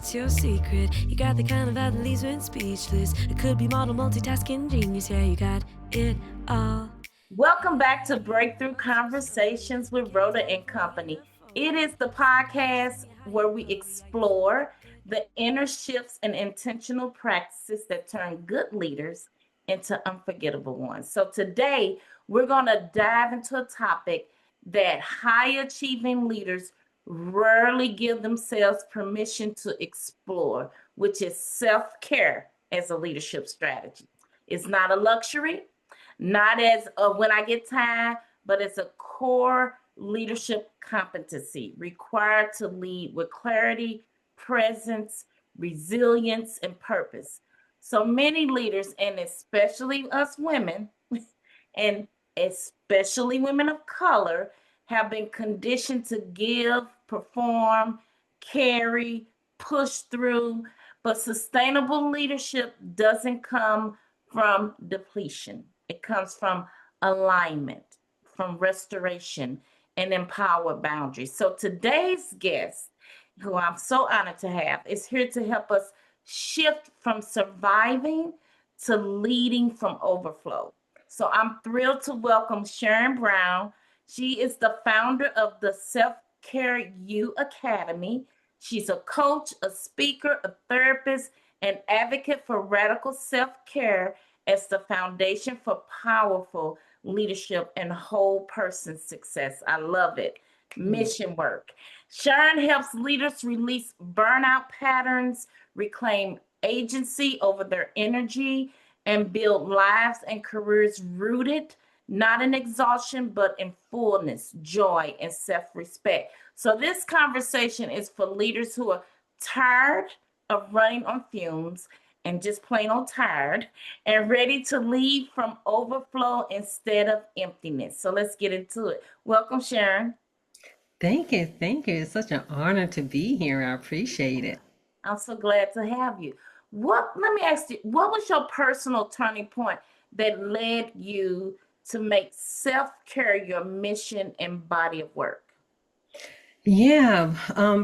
what's your secret? You got the kind of vibe that leaves one speechless. It could be model multitasking genius. Yeah, you got it all. Welcome back to Breakthrough Conversations with Rhoda and Company. It is the podcast where we explore the inner shifts and intentional practices that turn good leaders into unforgettable ones. So today we're going to dive into a topic that high achieving leaders rarely give themselves permission to explore, which is self-care as a leadership strategy. It's not a luxury, not as when I get time, but it's a core leadership competency required to lead with clarity, presence, resilience, and purpose. So many leaders, and especially us women, and especially women of color, have been conditioned to give, perform, carry, push through. But sustainable leadership doesn't come from depletion. It comes from alignment, from restoration, and empowered boundaries. So today's guest, who I'm so honored to have, is here to help us shift from surviving to leading from overflow. So I'm thrilled to welcome Sharon Brown. She is the founder of the Self Care U Academy. She's a coach, a speaker, a therapist, and advocate for radical self-care as the foundation for powerful leadership and whole person success. I love it. Mission work. Sharon helps leaders release burnout patterns, reclaim agency over their energy, and build lives and careers rooted not in exhaustion, but in fullness, joy, and self-respect. So this conversation is for leaders who are tired of running on fumes and just plain old tired and ready to lead from overflow instead of emptiness. So let's get into it. Welcome, Sharon. Thank you. Thank you. It's such an honor to be here. I appreciate it. I'm so glad to have you. Let me ask you, what was your personal turning point that led you to make self-care your mission and body of work? Yeah,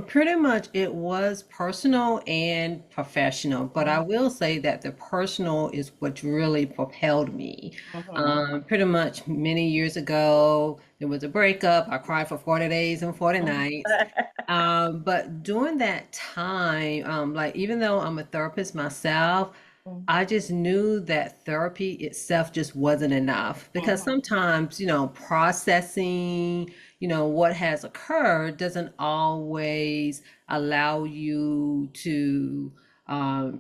pretty much it was personal and professional, but I will say that the personal is what really propelled me. Mhm. Pretty much many years ago, there was a breakup. I cried for 40 days and 40 nights. But during that time, like even though I'm a therapist myself, I just knew that therapy itself just wasn't enough because Mhm. sometimes, processing, what has occurred doesn't always allow you to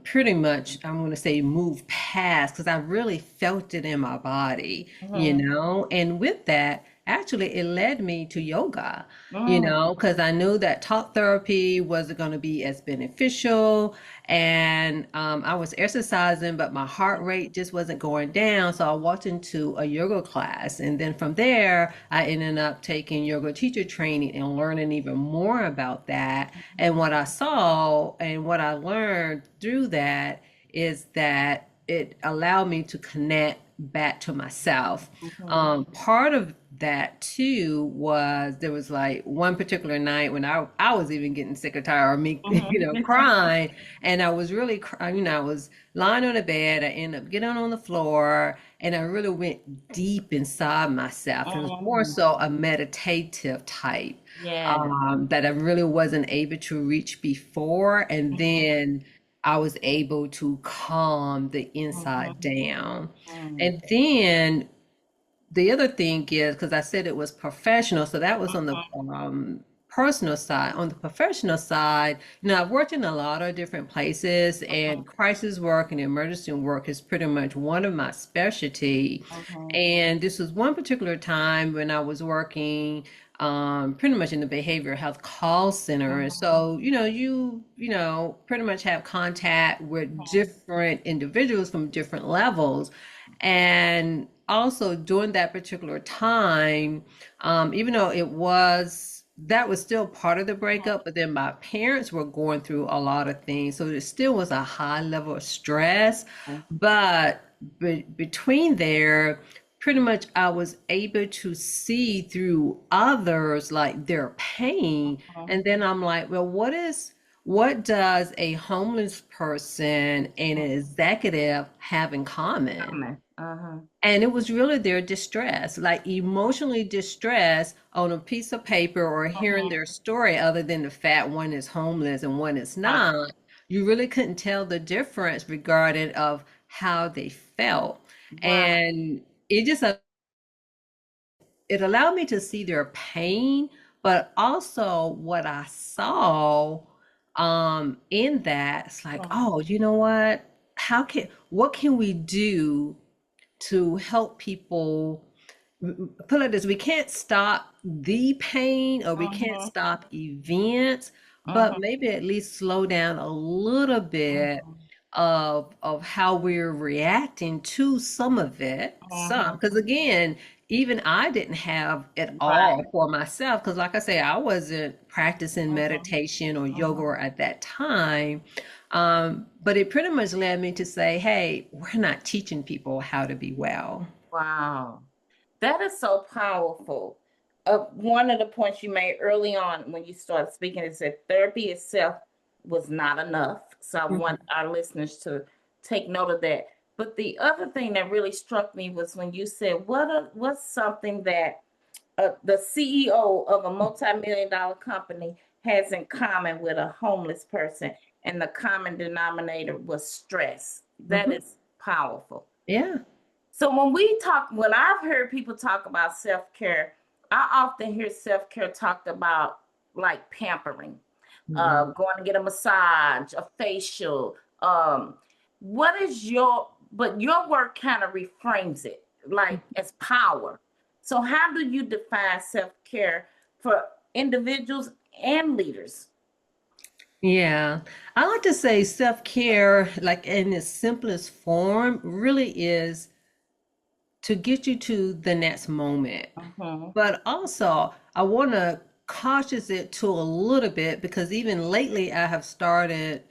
pretty much, I'm going to say, move past because I really felt it in my body, Mhm. and with that, actually, it led me to yoga, Mm. because I knew that talk therapy wasn't going to be as beneficial. And I was exercising, but my heart rate just wasn't going down. So I walked into a yoga class. And then from there, I ended up taking yoga teacher training and learning even more about that. And what I saw and what I learned through that is that it allowed me to connect back to myself. Mhm. Part of that too was there was like one particular night when I was even getting sick or tired of me, Mhm. crying, and I was really crying. I was lying on the bed. I ended up getting on the floor, and I really went deep inside myself. It was more Mhm. so a meditative type Yeah. that I really wasn't able to reach before, and Mhm. then I was able to calm the inside Mhm. down. Mhm. And then the other thing is, because I said it was professional, so that was on the personal side. On the professional side, I've worked in a lot of different places, and crisis work and emergency work is pretty much one of my specialty. Mhm. And this was one particular time when I was working pretty much in the behavioral health call center. And Mhm. so, pretty much have contact with Mhm. different individuals from different levels. And also during that particular time, even though that was still part of the breakup, but then my parents were going through a lot of things. So it still was a high level of stress. Mhm. But between there, pretty much I was able to see through others like their pain. Mhm. And then I'm like, well, what does a homeless person and an executive have in common? Common. Uh-huh. And it was really their distress, like emotionally distress on a piece of paper or hearing Uh-huh. their story, other than the fact one is homeless and one is Wow. not. You really couldn't tell the difference regarding of how they felt. Wow. And it just it allowed me to see their pain, but also what I saw in that, it's like, Uh-huh. oh, you know what? What can we do to help people? Put it like this, we can't stop the pain or we can't Uh-huh. stop events, but Uh-huh. maybe at least slow down a little bit Uh-huh. of how we're reacting to some of it. Some, Uh-huh. because again, even I didn't have it Right. all for myself. Because like I say, I wasn't practicing Uh-huh. meditation or Uh-huh. yoga at that time. But it pretty much led me to say, hey, we're not teaching people how to be well. Wow. That is so powerful. One of the points you made early on when you started speaking is that therapy itself was not enough. So I want our listeners to take note of that. But the other thing that really struck me was when you said, what's something that the CEO of a multi-million dollar company has in common with a homeless person, and the common denominator was stress. That Mhm. is powerful. Yeah. So when I've heard people talk about self-care, I often hear self-care talked about like pampering, Mhm. going to get a massage, a facial. What is but your work kind of reframes it like as power. So how do you define self-care for individuals and leaders? Yeah, I like to say self-care, like in its simplest form, really is to get you to the next moment. Mm-hmm. But also, I want to cautious it to a little bit because even lately I have started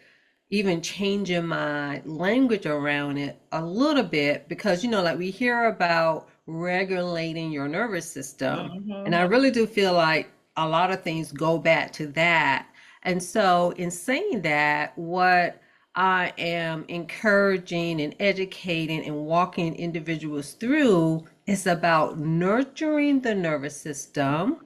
even changing my language around it a little bit because, like we hear about regulating your nervous system. And Mm-hmm. I really do feel like a lot of things go back to that. And so, in saying that, what I am encouraging and educating and walking individuals through is about nurturing the nervous system,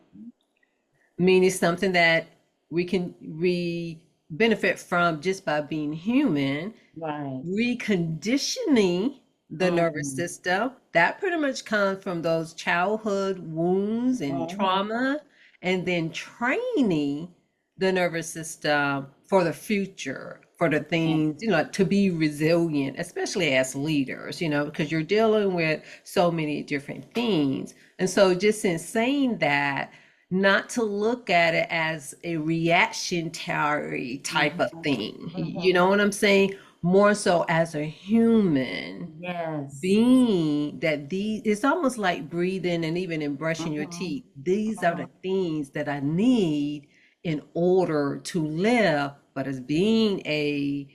meaning something that we benefit from just by being human, Right. reconditioning the nervous Mm-hmm. system. That pretty much comes from those childhood wounds and Mm-hmm. trauma, and then training the nervous system for the future, for the things, to be resilient, especially as leaders, because you're dealing with so many different things. And so, just in saying that, not to look at it as a reactionary type of Mm-hmm. thing. You Mm-hmm. know what I'm saying? More so as a human Yes. being, that it's almost like breathing and even in brushing your Mm-hmm. teeth. These are Mm-hmm. the things that I need in order to live. But as being a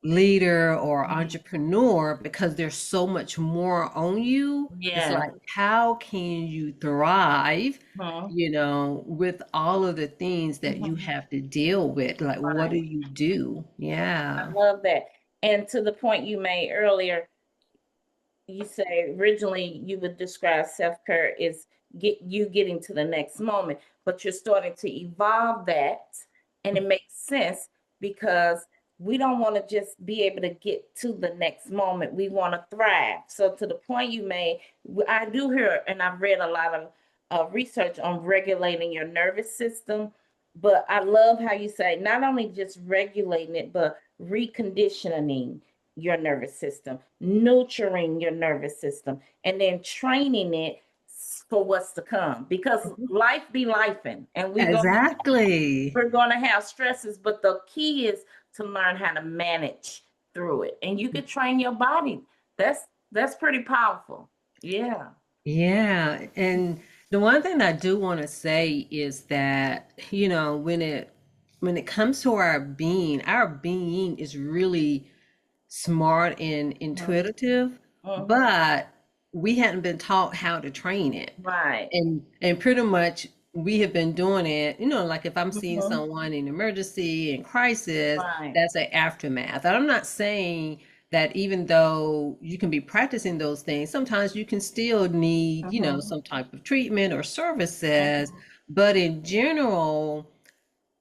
leader or entrepreneur, because there's so much more on you, it's Yes. like, how can you thrive, Mm-hmm. with all of the things that you Mm-hmm. have to deal with? Like, what do Right. you do? I Yeah. love that. And to the point you made earlier, you say originally you would describe self-care as getting to the next moment, but you're starting to evolve that, and it makes sense because we don't want to just be able to get to the next moment. We want to thrive. So to the point you made, I do hear, and I've read a lot of research on regulating your nervous system, but I love how you say not only just regulating it, but reconditioning your nervous system, nurturing your nervous system, and then training it for what's to come. Because life be lifing, and Exactly. we're gonna have stresses, but the key is to learn how to manage through it. And you can train your body. That's pretty powerful. Yeah. Yeah. And the one thing I do want to say is that, when it comes to our being is really smart and Mhm. intuitive, Mhm. but we hadn't been taught how to train it. Right. And pretty much we have been doing it, like if I'm seeing Mhm. someone in emergency and crisis, Right. that's an aftermath. And I'm not saying that even though you can be practicing those things, sometimes you can still need, Mhm. some type of treatment or services. Mhm. But in general,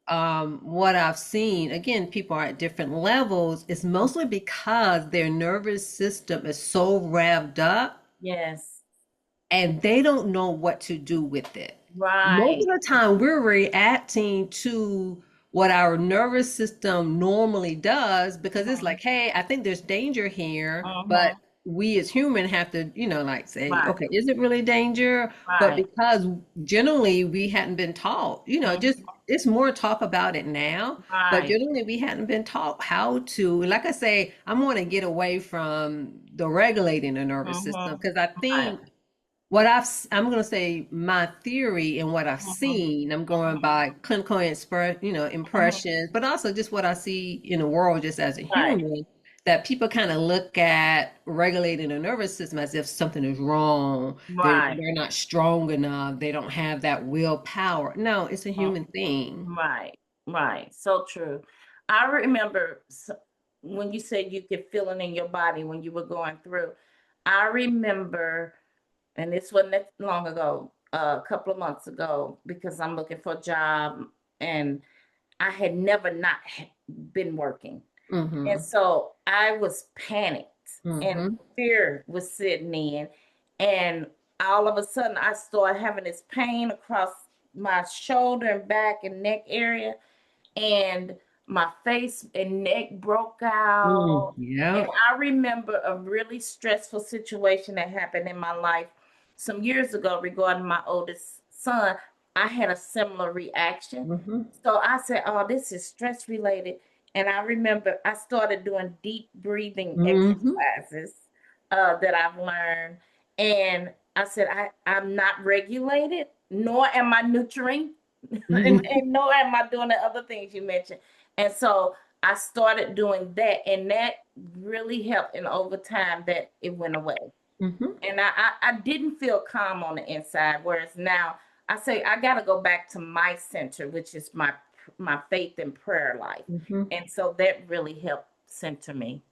what I've seen, again, people are at different levels, is mostly because their nervous system is so revved up Yes. and they don't know what to do with it. Most Right. of the time, we're reacting to what our nervous system normally does because it's Mhm. like, hey, I think there's danger here, but Mhm. we as human have to, like say, Right. okay, is it really danger? But Right. because generally we hadn't been taught, just Mhm. it's more talk about it now, but Right. generally we hadn't been taught how to, like I say, I'm going to get away from the regulating the nervous system Mhm. because I Right. think I'm going to say my theory and what I've Mhm. seen, I'm going by clinical Mhm. impressions, but also just what I see in the world just as a Right. human, that people kind of look at regulating the nervous system as if something is wrong. Right. They're not strong enough. They don't have that willpower. No, it's a Mhm. human thing. Right. Right. So true. I remember when you said you could feel it in your body when you were going through. I remember, and this wasn't that long ago, a couple of months ago, because I'm looking for a job and I had never not been working. And Mm-hmm. so I was panicked and Mm-hmm. fear was sitting in. And all of a sudden, I started having this pain across my shoulder and back and neck area. And my face and neck broke Mm, out. And yeah. I remember a really stressful situation that happened in my life some years ago regarding my oldest son. I had a similar reaction. Mm-hmm. So I said, oh, this is stress related. And I remember I started doing deep breathing Mm-hmm. exercises that I've learned. And I said, I'm not regulated, nor am I nurturing, and nor am I doing the other things you mentioned. And so I started doing that, and that really helped. And over time, that it went away. Mm-hmm. And I didn't feel calm on the inside. Whereas now I say I got to go back to my center, which is my faith and prayer life. Mm-hmm. And so that really helped center me.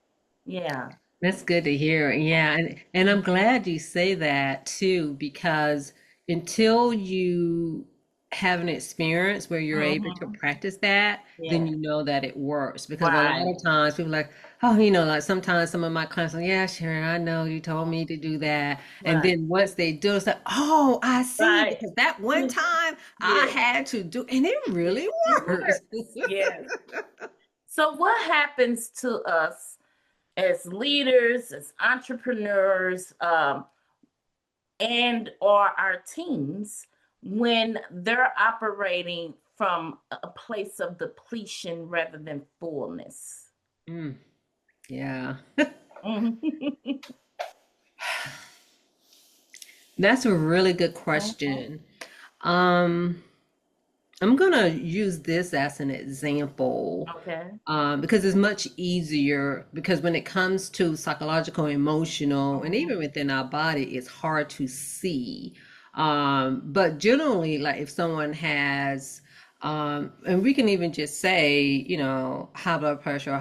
Yeah. That's good to hear. Yeah, and I'm glad you say that too, because until you have an experience where you're able to Hmm. practice that, then Yeah. you know that it works. Because a lot Right. of times people are like, oh, like sometimes some of my clients are like, yeah, Sharon, I know you told me to do that. And Right. then once they do, it's like, oh, I see, Right. because that one time I Yeah. had to do, and it really It works. works. Yes. So what happens to us as leaders, as entrepreneurs, and or our teams when they're operating from a place of depletion rather than fullness? Mm, yeah. Mhm. That's a really good question. Um, I'm gonna use this as an example, Okay. because it's much easier because when it comes to psychological, emotional, and even Mhm. within our body, it's hard to see. But generally, like if someone has, and we can even just say, high blood pressure or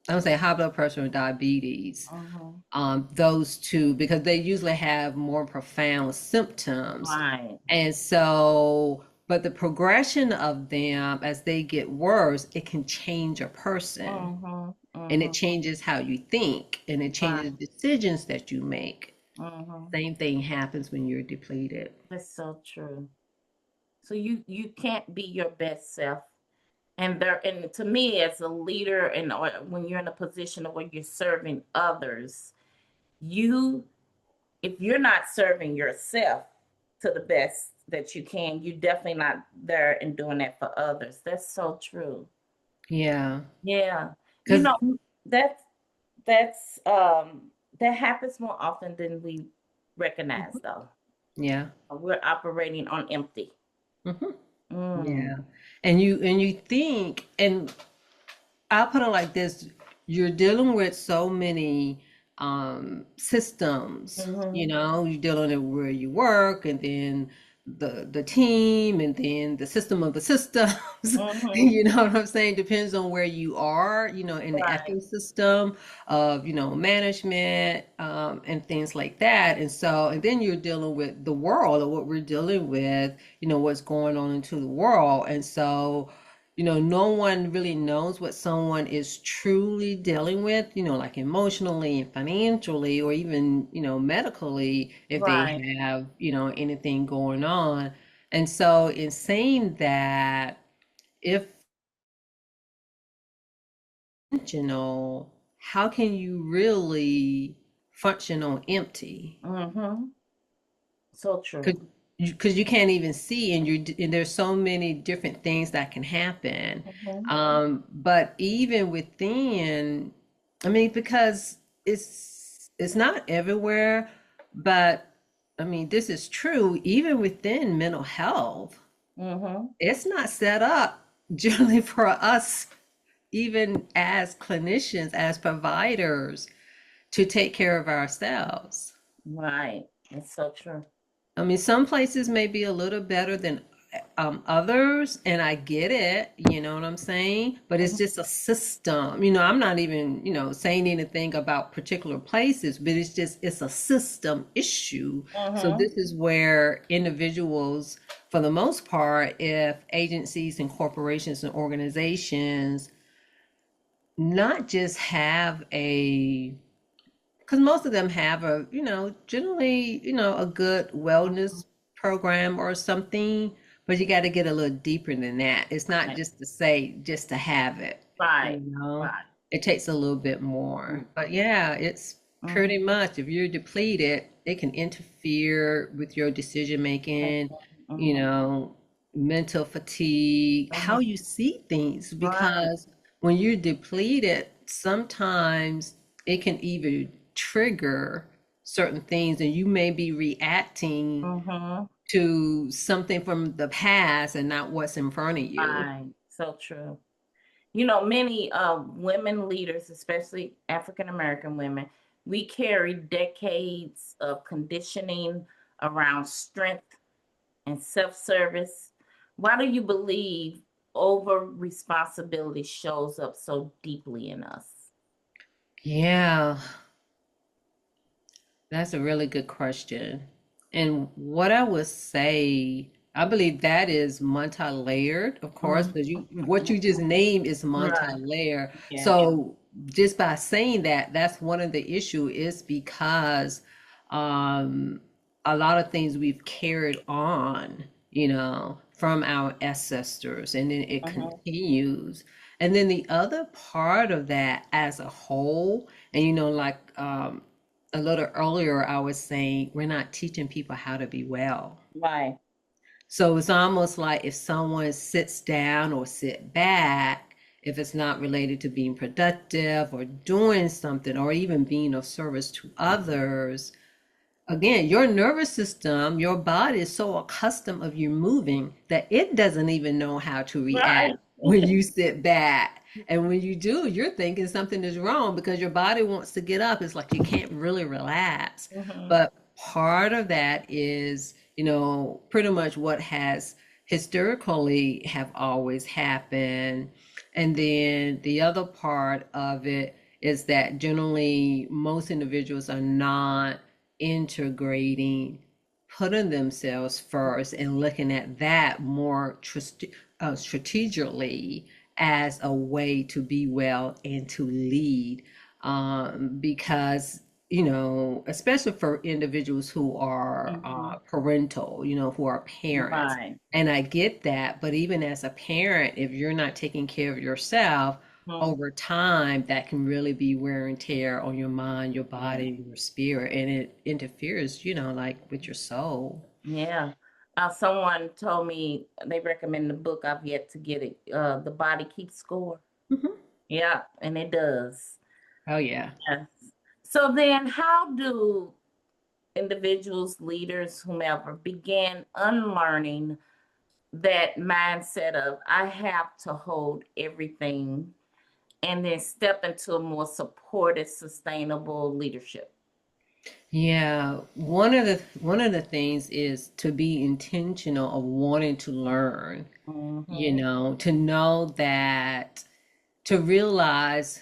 I would say high blood pressure and diabetes, Mhm. those two, because they usually have more profound symptoms. Right. And so, but the progression of them as they get worse, it can change a person Mhm. and it Mhm. changes how you think and it Right. changes the decisions that you make. Mhm. Same thing happens when you're depleted. That's so true. So you can't be your best self. And to me, as a leader, and or when you're in a position of where you're serving others, you if you're not serving yourself to the best that you can, you're definitely not there and doing that for others. That's so true. Yeah. Yeah. You Because, know, that's that's that happens more often than we recognize though. yeah. We're operating on empty. Hmm. Mm. Yeah. And you think, and I'll put it like this, you're dealing with so many systems, Mhm. you're dealing with where you work and then the team, and then the system of the systems. Mm-hmm. You know what I'm saying? Depends on where you are, in the Right. ecosystem of, management, and things like that. And so, and then you're dealing with the world, or what we're dealing with, what's going on into the world. And so, no one really knows what someone is truly dealing with, like emotionally and financially, or even, medically, if they Right. have, anything going on. And so, in saying that, if intentional, how can you really function on empty? Mm-hmm. So true. Because you can't even see, and there's so many different things that can happen. Mm-hmm. But even within, I mean, because it's not everywhere, but I mean, this is true even within mental health. Mm-hmm. It's not set up generally for us, even as clinicians, as providers, to take care of ourselves. Right. It's so true. I mean, some places may be a little better than others, and I get it, you know what I'm saying? But it's Mhm. just a system. I'm not even, saying anything about particular places, but it's a system issue. So Mm-hmm. this is where individuals, for the most part, if agencies and corporations and organizations not just have because most of them have generally, a good wellness program or something, but you got to get a little deeper than that. It's not Right. just to say, just to have it, Right. Right. it takes a little bit more. But yeah, it's pretty Mm-hmm. much, if you're depleted, it can interfere with your decision making, you Mm-hmm. know, mental fatigue, how Mm-hmm. you see things, Right. because when you're depleted, sometimes it can even trigger certain things, and you may be reacting Mm-hmm. to something from the past and not what's in front of you. Right. So true. Many women leaders, especially African American women, we carry decades of conditioning around strength and self-service. Why do you believe over responsibility shows up so deeply in us? Yeah, that's a really good question. And what I would say, I believe that is multi-layered, of course, Mhm. because what you just named is Right. multi-layer. Yeah. So just by saying that, that's one of the issue, is because um, a lot of things we've carried on, from our ancestors, and then it Mhm. continues. And then the other part of that as a whole, and like a little earlier, I was saying we're not teaching people how to be well. Right. So it's almost like if someone sits down or sit back, if it's not related to being productive or doing something or even being of service to others, again, your nervous system, your body is so accustomed of you moving that it doesn't even know how to react Right. when you sit back. And when you do, you're thinking something is wrong because your body wants to get up. It's like you can't really relax. Mhm. But part of that is, pretty much what has historically have always happened. And then the other part of it is that generally most individuals are not integrating, putting themselves first and looking at that more strategically as a way to be well and to lead. Because, especially for individuals who are Mhm. parental, who are parents. Right. And I get that. But even as a parent, if you're not taking care of yourself, Mhm. over time, that can really be wear and tear on your mind, your body, your spirit, and it interferes, like with your soul. Yeah. Someone told me they recommend the book. I've yet to get it. The Body Keeps Score. Mhm. Yeah, and it does. Oh yeah. Yes. So then, how do individuals, leaders, whomever, begin unlearning that mindset of I have to hold everything and then step into a more supportive, sustainable leadership? Yeah, one of the things is to be intentional of wanting to learn, Mm-hmm. to know that, to realize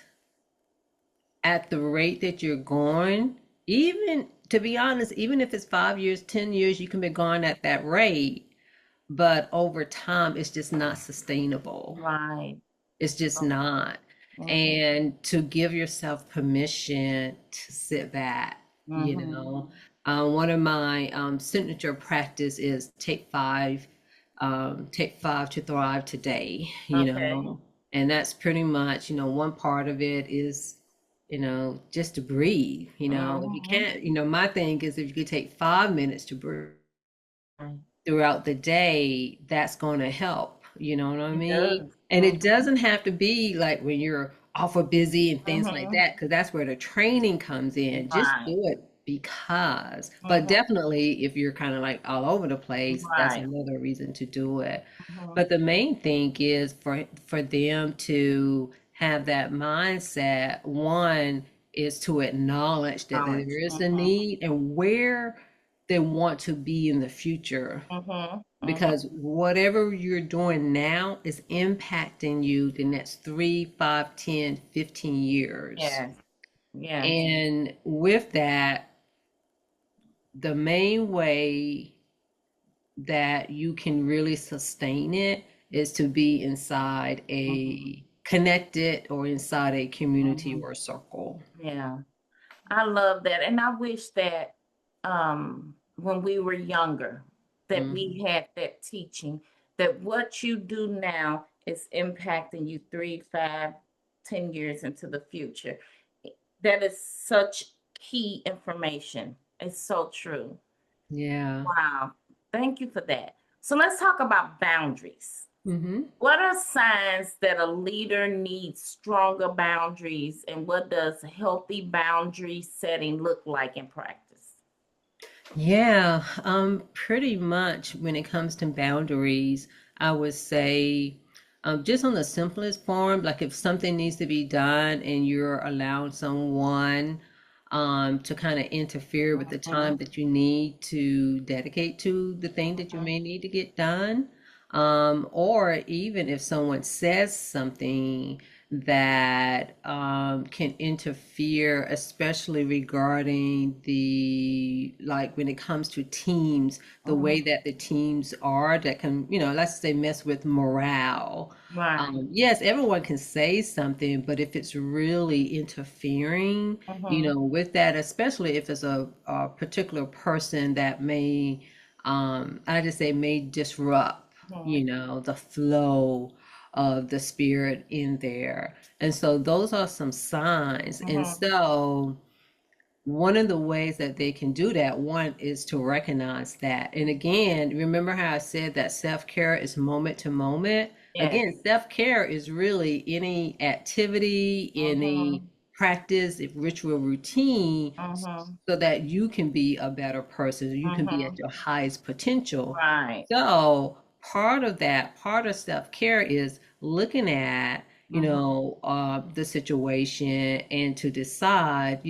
at the rate that you're going, even to be honest, even if it's 5 years, 10 years, you can be going at that rate, but over time, it's just not sustainable. Right. It's just not. Mm-hmm. And to give yourself permission to sit back, you Mm-hmm. know. One of my signature practice is take five to thrive today, Okay. And that's pretty much, one part of it is, just to breathe, If you Mm-hmm. can't, my thing is if you could take 5 minutes to breathe Right. throughout the day, that's going to help. You know what I It mean? does. And it doesn't have to be like when you're awful busy and things like Mm-hmm. that, because that's where the training comes in. Just Right. do it because, but Mm-hmm. definitely if you're kind of like all over the place, that's Right. another reason to do it. Mm-hmm. But the main thing is for them to have that mindset. One is to acknowledge that there Knowledge. is a Mm-hmm. need and where they want to be in the future, Mm-hmm. Mm-hmm. because whatever you're doing now is impacting you the next 3, 5, 10, 15 years. Yes. Yes. And with that, the main way that you can really sustain it is to be inside Mm-hmm. a connected or inside a community Mm-hmm. or circle. Yeah. I love that. And I wish that when we were younger, that we Mhm. had that teaching, that what you do now is impacting you 3, 5, 10 years into the future. That is such key information. It's so true. Yeah. Wow. Thank you for that. So let's talk about boundaries. Hmm. What are signs that a leader needs stronger boundaries, and what does healthy boundary setting look like in practice? Yeah, pretty much when it comes to boundaries, I would say, just on the simplest form, like if something needs to be done and you're allowing someone to kind of interfere with the Mhm, time that you need to dedicate to the thing that you mhm, may need to get done, or even if someone says something that can interfere, especially regarding like when it comes to teams, the mhm. way that the teams are, that can, let's say mess with morale. Right. Yes, everyone can say something, but if it's really interfering, Mhm, with that, especially if it's a particular person that may, I just say may disrupt, mhm, the flow of the spirit in there. And so those are some signs. And mhm. so one of the ways that they can do that, one is to recognize that. And again, remember how I said that self-care is moment to moment? Yes. Again, self-care is really any activity, any Mhm, practice, ritual routine, mhm, so that you can be a better person, you can be at mhm. your highest potential. Right. So part of that, part of self-care is looking at, Mhm, the situation and to decide,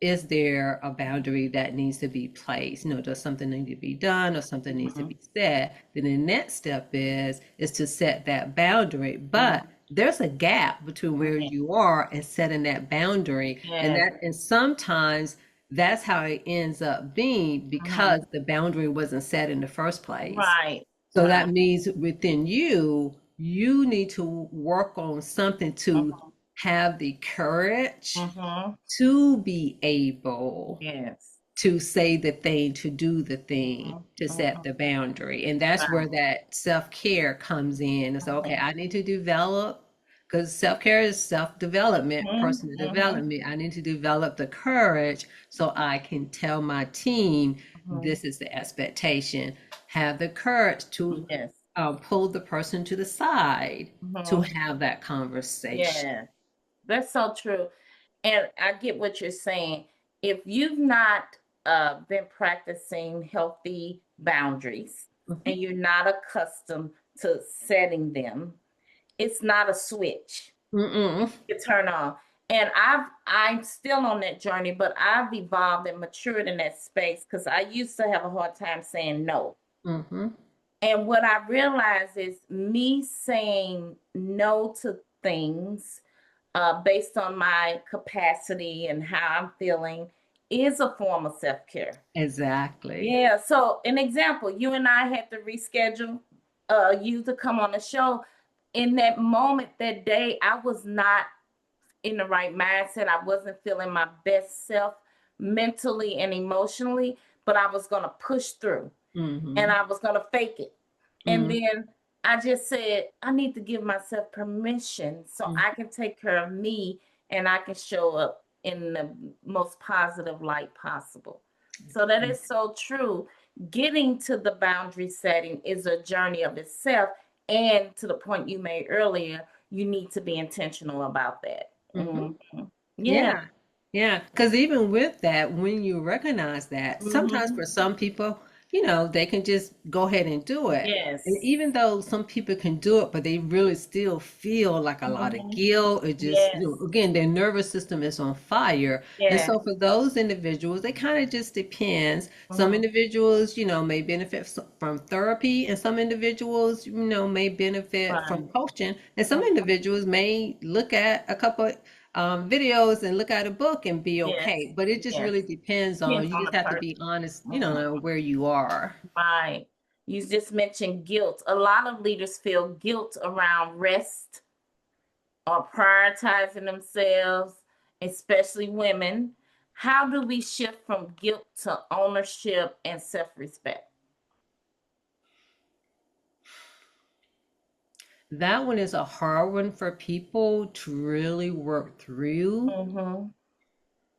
is there a boundary that needs to be placed? Does something need to be done or something needs to mhm, be said? Then the next step is to set that boundary. But mhm. there's a gap between where Yeah. you are and setting that boundary. And Yes. that and sometimes that's how it ends up being because Mhm. the boundary wasn't set in the first place. Right. So Right. that means within you, you need to work on something to Mhm, have the courage mhm. to be able Yes. to say the thing, to do the thing, Mhm, to set mhm. the boundary. And that's where Right. that self-care comes in. It's okay, Mhm, I need to develop, because self-care is self-development, mhm, personal mhm, development. I need to develop the courage so I can tell my team mhm. this is the expectation. Have the courage to Yes. pull the person to the side to Mhm. have that conversation. Yeah. That's so true. And I get what you're saying. If you've not been practicing healthy boundaries Mhm. and you're not accustomed to setting them, it's not a switch Mm-mm. you turn on. And I'm still on that journey, but I've evolved and matured in that space because I used to have a hard time saying no. Mm-hmm. And what I realized is me saying no to things based on my capacity and how I'm feeling is a form of self-care. Exactly. Yeah. So an example, you and I had to reschedule you to come on the show. In that moment, that day, I was not in the right mindset. I wasn't feeling my best self mentally and emotionally, but I was going to push through and Mm-hmm. I was going to fake it. And Mm-hmm. then I just said, I need to give myself permission so I can take care of me and I can show up in the most positive light possible. So that is so true. Getting to the boundary setting is a journey of itself. And to the point you made earlier, you need to be intentional about that. Mm-hmm. Yeah. Yeah. Yeah. Because even with that, when you recognize that, sometimes Hmm. for some people, they can just go ahead and do it. And Yes. even though some people can do it, but they really still feel like a lot of Hmm. guilt or just, Yes. again, their nervous system is on fire. And Yes. so for those individuals, it kind of just depends. Some Hmm. individuals, may benefit from therapy, and some individuals, may benefit Right. from coaching, and some individuals may look at a couple videos and look at a book and be Yes. okay. But it just Yes. really depends on, Depends you on just the have to person. be honest, Mhm. where you are. Right. You just mentioned guilt. A lot of leaders feel guilt around rest or prioritizing themselves, especially women. How do we shift from guilt to ownership and self-respect? That one is a hard one for people to really work through. Mm-hmm.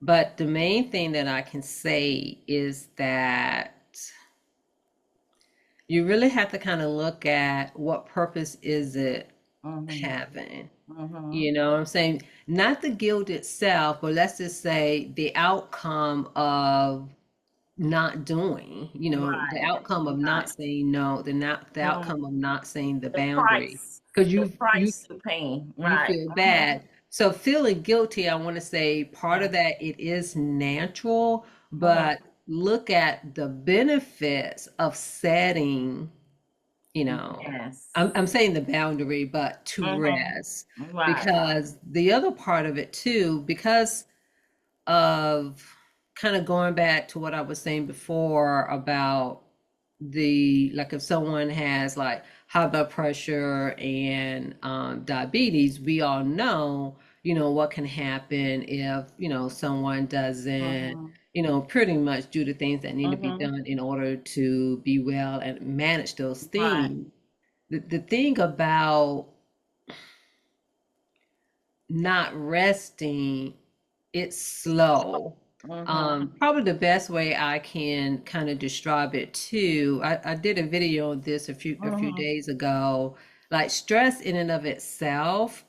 But the main thing that I can say is that you really have to kind of look at what purpose is it Mm-hmm. having. Mm-hmm. You know what I'm saying? Not the guilt itself, but let's just say the outcome of not doing, the Right. outcome of not Right. saying no, the Mm. outcome of not saying the The boundary. price. Because The you price to pay. you Right. feel Mm-hmm. bad. So feeling guilty, I want to say part Yeah. of that it is natural, Mm-hmm. but look at the benefits of setting, you know, Yes. I'm saying the boundary, but to Mm-hmm. rest. Right. Because the other part of it too, because of kind of going back to what I was saying before about like if someone has like high blood pressure and diabetes, we all know, what can happen if, someone doesn't, Mm-hmm. pretty much do the things that need to be Mm-hmm. done in order to be well and manage those Right. things. The thing about not resting, it's slow. Mm-hmm. Probably the best way I can kind of describe it too. I did a video on this a few Mm-hmm. days ago. Like stress in and of itself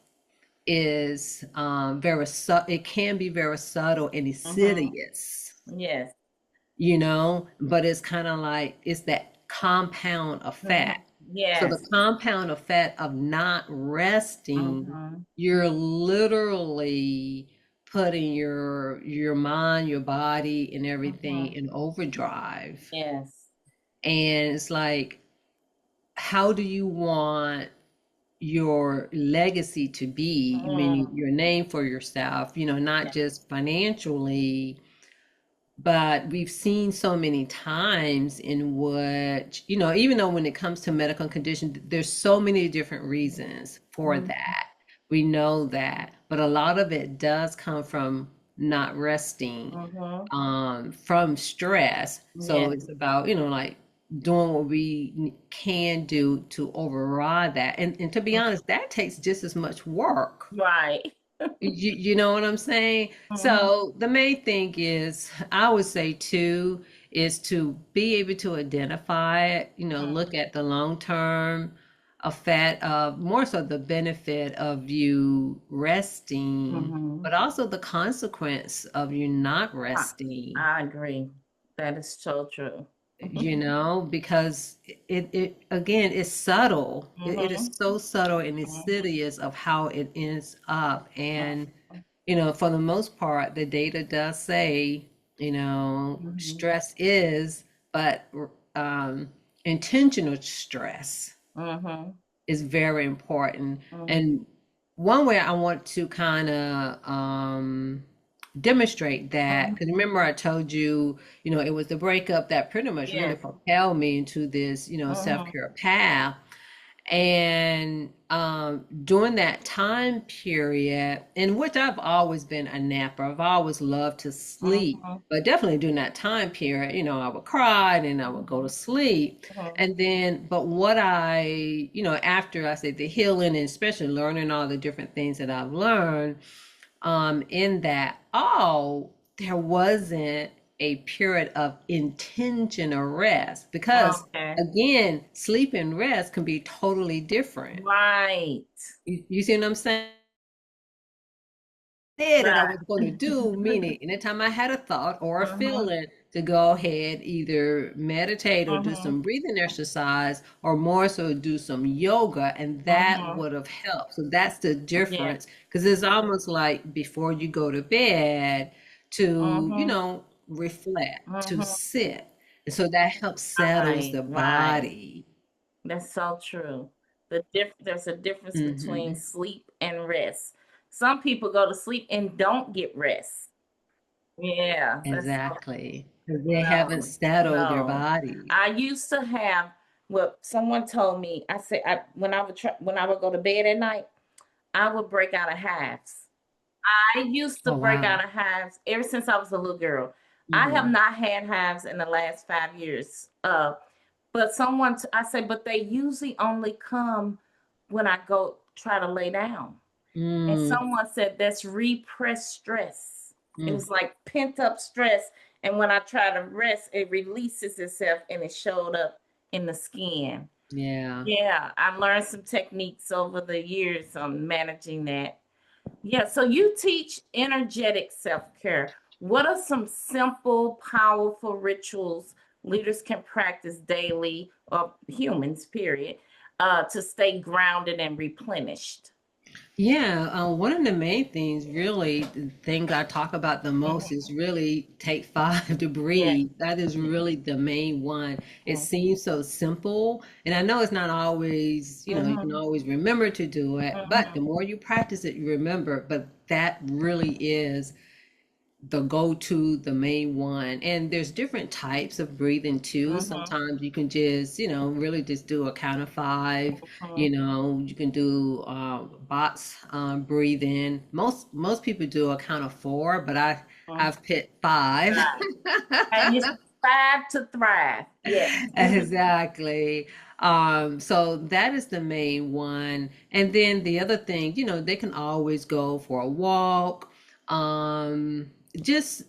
is it can be very subtle and Mm-hmm. insidious, Yes. but it's kind of like it's that compound Mm-hmm. effect. So the Yes. compound effect of not resting, Mm-hmm. you're literally putting your mind, your body, and everything Mm-hmm. in overdrive. Yes. And it's like, how do you want your legacy to be, meaning Mm. your name for yourself, not Yeah. just financially, but we've seen so many times in which, even though when it comes to medical conditions, there's so many different reasons for Mm-hmm. that. We know that, but a lot of it does come from not resting, Mm-hmm. from stress. So Yes. it's about, like doing what we can do to override that. And to be honest, that takes just as much work. Right. You know what I'm saying? Mm-hmm. So the main thing is, I would say too, is to be able to identify it, look at the long term effect of more so the benefit of you resting, Mm-hmm. but also the consequence of you not I, resting, I agree. That is so true. because it again is subtle. It is Mm-hmm. so subtle and insidious of how it ends up. And for the most part, the data does say, Mm-hmm. stress is, but um, intentional stress Mm-hmm. is very important. Mm-hmm. And one way I want to kind of demonstrate that, because remember I told you, it was the breakup that pretty much really Yes. propelled me into this, Mm-hmm. self-care path. And during that time period, in which I've always been a napper, I've always loved to sleep, Mm-hmm. but definitely during that time period, I would cry and then I would go to sleep. Mm-hmm. And then, but what after I say the healing and especially learning all the different things that I've learned, in that all there wasn't a period of intentional rest because Okay. again, sleep and rest can be totally different. Right. You see what I'm saying? Said that I Right. was going to do, meaning anytime I had a thought or a Mm-hmm. feeling to go ahead, either meditate or do Mm-hmm. some breathing exercise, or more so do some yoga, and that Mm-hmm. would have helped. So that's the Yeah. difference, because it's almost like before you go to bed to, Mm-hmm. reflect, to Mm-hmm. sit. And so that helps settles Right. the Right. body. That's so true. There's a difference between Hmm. sleep and rest. Some people go to sleep and don't get rest. Yeah, that's so Exactly. Because they haven't no, settled their no. body. I used to have what someone told me. I said when I would go to bed at night, I would break out of hives. I used to Oh, break out wow. of hives ever since I was a little girl. I have Hmm. not had hives in the last 5 years. But I say, but they usually only come when I go try to lay down. And Mm, someone said that's repressed stress. It mm. was like pent up stress. And when I try to rest, it releases itself and it showed up in the skin. Yeah. Yeah, I learned some techniques over the years on managing that. Yeah, so you teach energetic self care. What are some simple, powerful rituals leaders can practice daily, or humans, period, to stay grounded and replenished? Yeah, one of the main things, really, the thing I talk about the most Mhm. is really take five to Yeah. breathe. That is really the main one. It Mhm. seems so simple, and I know it's not always, you can Mhm. always remember to do it, but the Mhm. more you practice it, you remember. But that really is the go-to, the main one. And there's different types of breathing too. Mhm. Sometimes you can just, really just do a count of five. Mhm. You can do box breathing. Most people do a count of four, but Mhm. I've picked five. Right. And it's 5 to thrive. Yes. Exactly. So that is the main one. And then the other thing, they can always go for a walk. Um, just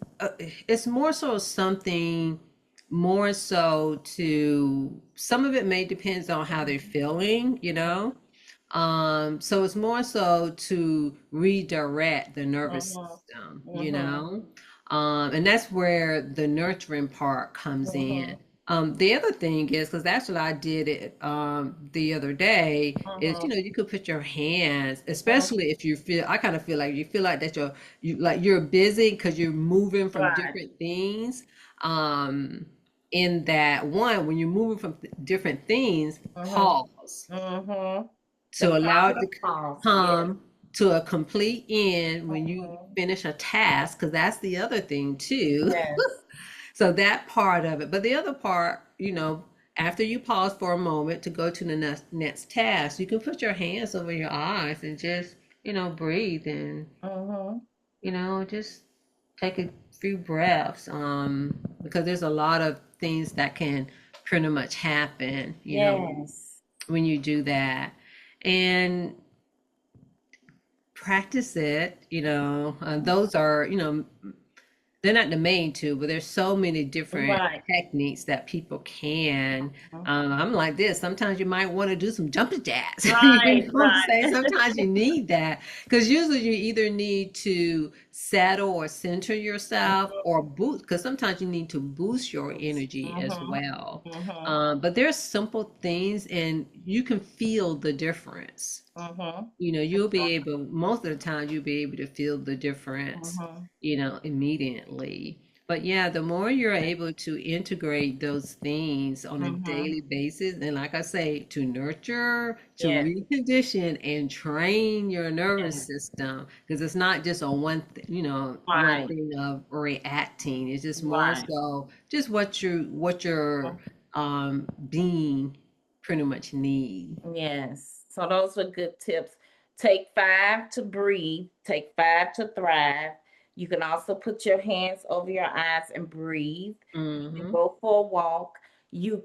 it's more so something more so to some of it may depends on how they're feeling, so it's more so to redirect the nervous Mhm. system, Mhm. and that's where the nurturing part comes in. Mhm. The other thing is, because actually I did it the other day, is Mhm. you could put your hands, Mhm. especially if you feel, I kind of feel like you feel like that you're busy because you're moving from Right. different things. Um, in that one, when you're moving from different things, Mhm. pause Mhm. The to allow it power to of pause. Yes. come to a complete end when you Mhm. finish a task, because that's the other thing too. Yes. So that part of it. But the other part, after you pause for a moment to go to the next task, you can put your hands over your eyes and just, breathe and, Mhm. just take a few breaths. Because there's a lot of things that can pretty much happen, Yes. when you do that. And practice it, those are, they're not the main two, but there's so many different Right. techniques that people can. Mhm. I'm like this. Sometimes you might want to do some jumping jacks. Right. What I'm Right. saying? Sometimes you need that because usually you either need to settle or center yourself or boost, because sometimes you need to boost your energy as Mhm. well. Mhm. But there's simple things and you can feel the difference. Mm-hmm. You'll be able, most of the time, you'll be able to feel the difference, Mm-hmm. immediately. But yeah, the more you're able to integrate those things on a Mm-hmm. daily basis, and like I say, to nurture, to Yes. recondition and train your nervous Yes. system, because it's not just on one Right. thing of reacting. It's just more Right. so just what your being pretty much need. Yes. So those were good tips. Take 5 to breathe. Take 5 to thrive. You can also put your hands over your eyes and breathe. You can Hmm. go for a walk. You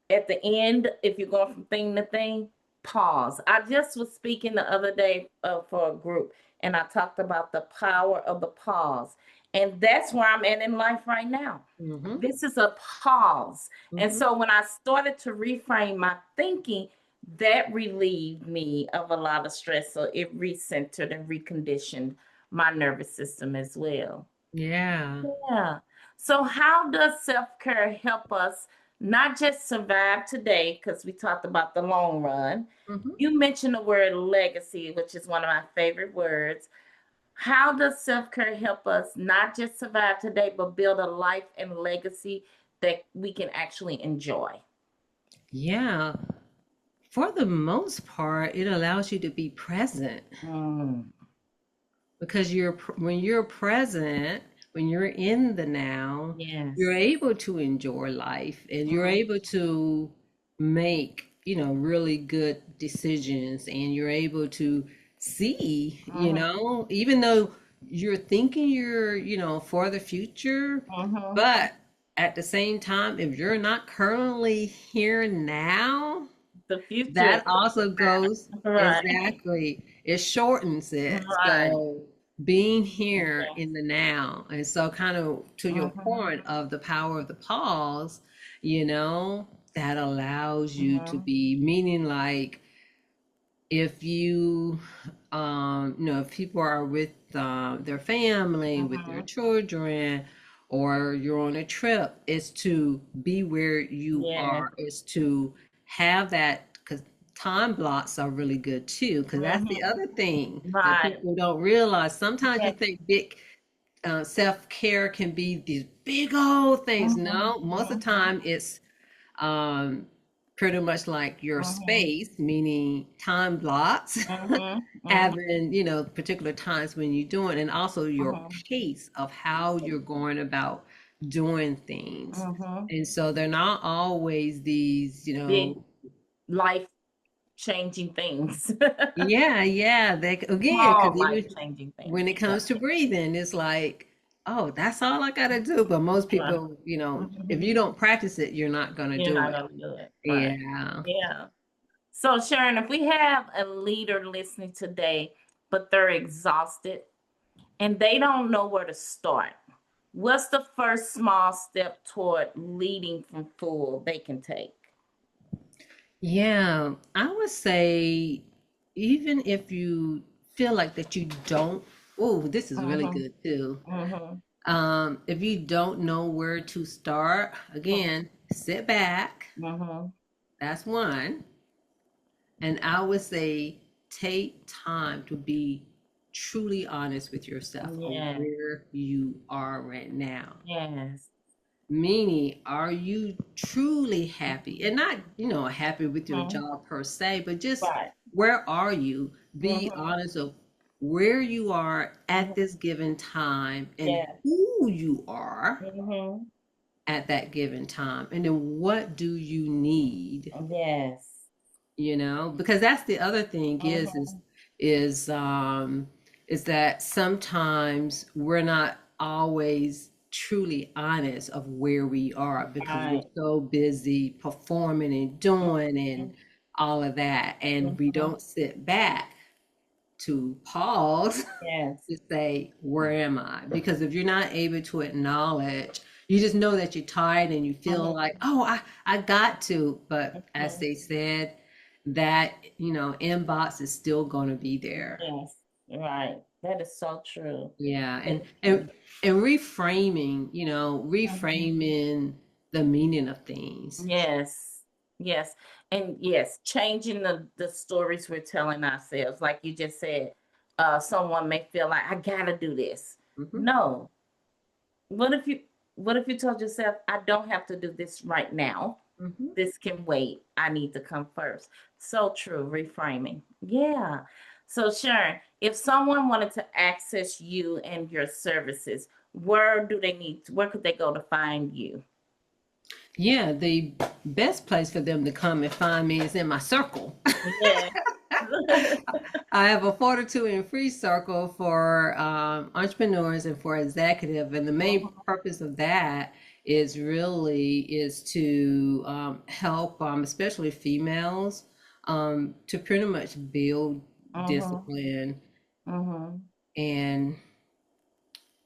at the end, if you're going from thing to thing, pause. I just was speaking the other day for a group, and I talked about the power of the pause. And that's where I'm at in life right now. Hmm. This is a pause. And Hmm. so when I started to reframe my thinking, that relieved me of a lot of stress. So it recentered and reconditioned my nervous system as well. Yeah. Yeah. So, how does self care help us not just survive today? Because we talked about the long run. Hmm. You mentioned the word legacy, which is one of my favorite words. How does self care help us not just survive today, but build a life and legacy that we can actually enjoy? Yeah. For the most part, it allows you to be present Mm, because when you're present, when you're in the now, you're yes. able to enjoy life and you're Mm, able to make, really good decisions and you're able to see, mhm, even though you're thinking you're, for the future, mhm. but at the same time, if you're not currently here now, The future that also goes is right. exactly, it shortens it. Right. So being here Yes. in the now. And so, kind of to your Mhm, point of the power of the pause, you know, that allows you to mhm, be, meaning like if you, if people are with their family, with their mhm. children, or you're on a trip, is to be where you Yes. are, is to have that, because time blocks are really good too, because that's the Mhm. other thing that Right. people don't realize. Sometimes you Yes. think big self-care can be these big old things. Mhm, No, most of the mhm, time it's um, pretty much like your mhm, space, meaning time blocks, mhm, mhm, having, particular times when you're doing, and also your mhm, pace of how you're going about doing things. mhm. And so they're not always these, Big life changing things. yeah, yeah. They again, because Small life even changing things. when it Yeah. comes to breathing, it's like, oh, that's all I gotta do. But most Right. people, if Mhm. you don't practice it, you're not gonna You're do not it. gonna do it. Right. Yeah. Yeah. So Sharon, if we have a leader listening today, but they're exhausted and they don't know where to start, what's the first small step toward leading from full they can take? Yeah, I would say even if you feel like that you don't, oh, this is really Mhm, good too. mhm, If you don't know where to start, again, sit back. mhm. That's one. And I would say take time to be truly honest with yourself on Yes, where you are right now. yes. Meaning, are you truly happy? And not, happy with your Mhm. job per se, but just Right. where are you? Be Mhm, honest of where you are at mhm. this given time and Yes. who you are Mhm. at that given time. And then what do you need? Yes. Because that's the other thing is is Mhm. is um is that sometimes we're not always truly honest of where we are because we're Right. so busy performing and doing and Mhm, all of that, and we mhm. don't sit back to pause Yes. to say, where am I? Because if you're not able to acknowledge, you just know that you're tired and you feel like, Mhm, oh, I got to. But as mhm. they said, that, inbox is still going to be there. Yes. Right. That is so true. Yeah. That And, is and, true. and reframing, Mhm. reframing the meaning of things. Yes. Yes. And yes, changing the stories we're telling ourselves. Like you just said, someone may feel like I gotta do this. Mm-hmm. No. What if you what if you told yourself, I don't have to do this right now? Mm-hmm. This can wait. I need to come first. So true. Reframing. Yeah. So Sharon, if someone wanted to access you and your services, where could they go to find you? Yeah, the best place for them to come and find me is in my circle. Yeah. I have a Fortitude and Free circle for entrepreneurs and for executive, and the main Mhm, purpose of that is to help, especially females, to pretty much build mhm, discipline mhm, and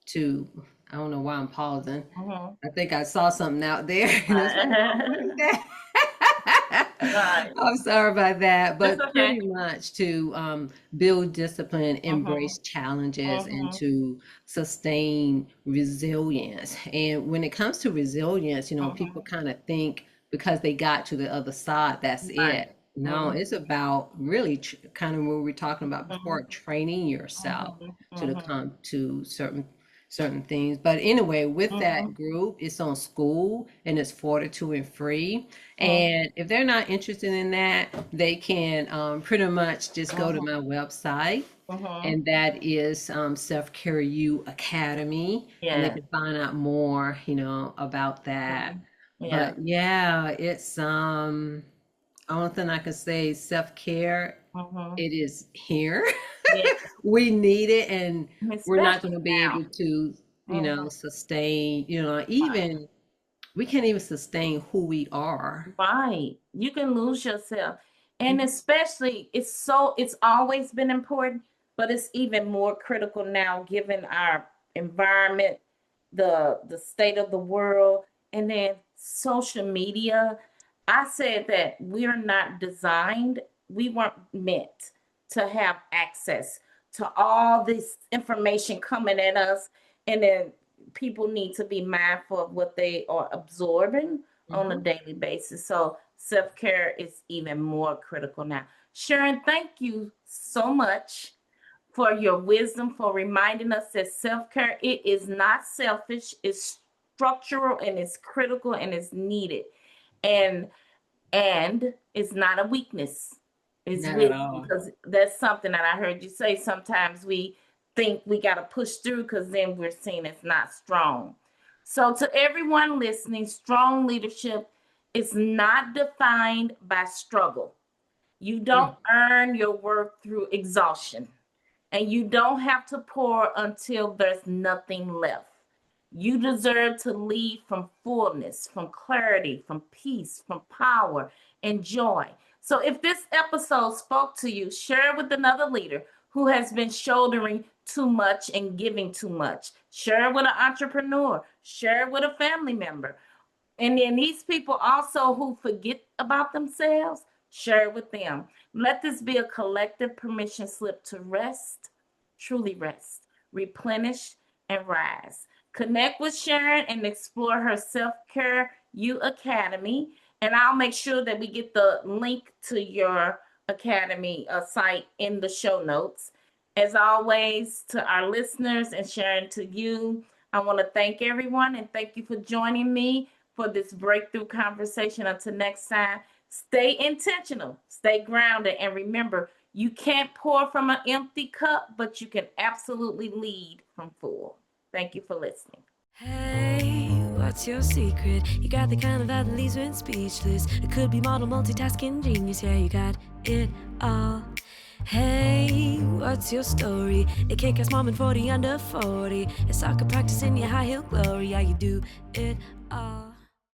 to, I don't know why I'm pausing. mhm. I think I saw something out there, and that's why I'm pausing that. Right. I'm sorry about that, That's but okay. pretty much to build discipline, Mhm, embrace challenges, and mhm, to sustain resilience. And when it comes to resilience, people mhm. kind of think because they got to the other side, that's Right. it. No, Mhm, it's about really kind of what we were talking about before, mhm, training yourself mhm, to mhm, come to certain things. But anyway, with that mhm, group, it's on school and it's Fortitude and Free. mhm, And if they're not interested in that, they can pretty much just go to my mhm, website, mhm. and that is Self Care You Academy, and they Yeah. can find out more, about that. Mhm. Yeah. But yeah, it's only thing I can say, self care. Mhm. It is here. Yeah. We need it, and we're not going Especially to be now. able to, Mhm. sustain. Even we can't even sustain who we are. Right. You can lose yourself. And Mhm. especially it's always been important, but it's even more critical now given our environment, the state of the world, and then social media. I said that we're not designed, we weren't meant to have access to all this information coming at us. And then people need to be mindful of what they are absorbing on a Mhm. daily basis. So self care is even more critical now. Sharon, thank you so much for your wisdom, for reminding us that self care it is not selfish, it's structural and it's critical and it's needed, and it's not a weakness. It's Not at wisdom all. because that's something that I heard you say. Sometimes we think we got to push through because then we're seen as not strong. So, to everyone listening, strong leadership is not defined by struggle. You don't Mm. earn your worth through exhaustion, and you don't have to pour until there's nothing left. You deserve to lead from fullness, from clarity, from peace, from power and joy. So if this episode spoke to you, share it with another leader who has been shouldering too much and giving too much. Share it with an entrepreneur, share it with a family member. And then these people also who forget about themselves, share it with them. Let this be a collective permission slip to rest, truly rest, replenish, and rise. Connect with Sharon and explore her Self Care You Academy. And I'll make sure that we get the link to your academy site in the show notes. As always, to our listeners and Sharon, to you, I want to thank everyone and thank you for joining me for this breakthrough conversation. Until next time, stay intentional, stay grounded, and remember, you can't pour from an empty cup, but you can absolutely lead from full. Thank you for listening. Hey, what's your secret? You got the kind of vibe that leaves me speechless. It could be model multitasking genius. Yeah, you got it all. Hey, what's your story? A kick-ass mom and 40 under 40. A soccer practice in your high heel glory. Yeah, you do it all.